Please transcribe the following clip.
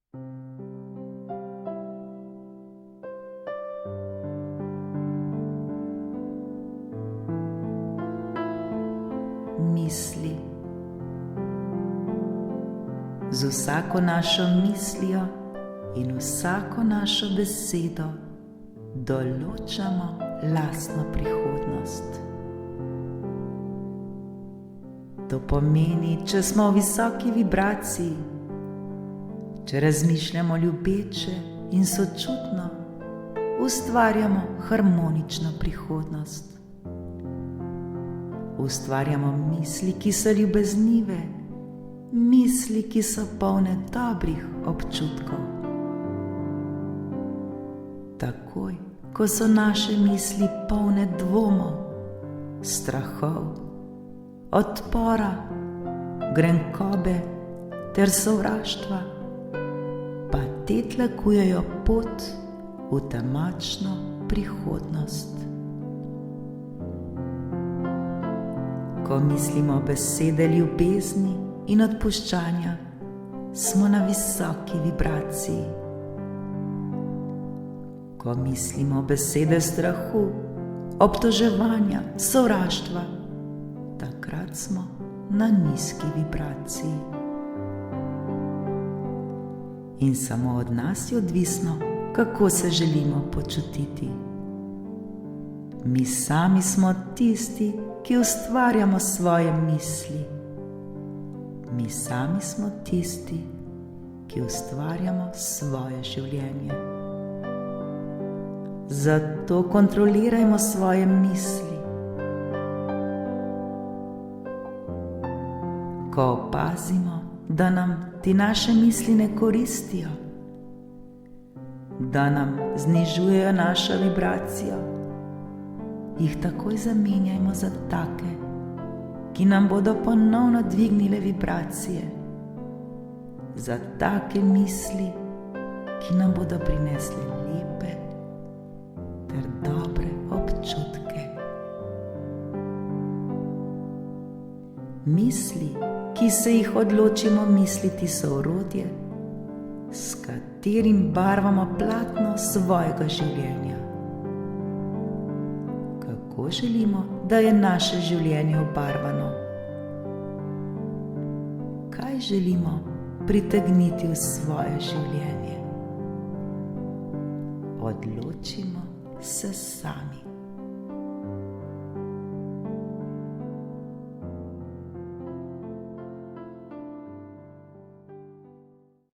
Misli. Z vsako našo mislijo in vsako našo besedo določamo lastno prihodnost. To pomeni, če smo v visoki vibraciji, če razmišljamo ljubeče in sočutno, ustvarjamo harmonično prihodnost. Ustvarjamo misli, ki so ljubeznive, misli, ki so polne dobrih občutkov. Takoj, ko so naše misli polne dvomov, strahov, odpora, grenkobe ter sovraštva, pa te tlakujejo pot v temačno prihodnost. Ko mislimo besede ljubezni in odpuščanja, smo na visoki vibraciji. Ko mislimo besede strahu, obtoževanja, sovraštva, takrat smo na nizki vibraciji. In samo od nas je odvisno, kako se želimo počutiti. Mi sami smo tisti, ki ustvarjamo svoje misli. Mi sami smo tisti, ki ustvarjamo svoje življenje. Zato kontrolirajmo svoje misli. Ko opazimo, da nam te naše misli ne koristijo, da nam znižujejo našo vibracijo, jih takoj zamenjajmo za take, ki nam bodo ponovno dvignile vibracije, za take misli, ki nam bodo prinesle lepe ter dobre občutke. Misli, ki se jih odločimo misliti, so orodje, s katerim barvamo platno svojega življenja. Kako želimo, da je naše življenje obarvano? Kaj želimo pritegniti v svoje življenje? Odločimo se sami.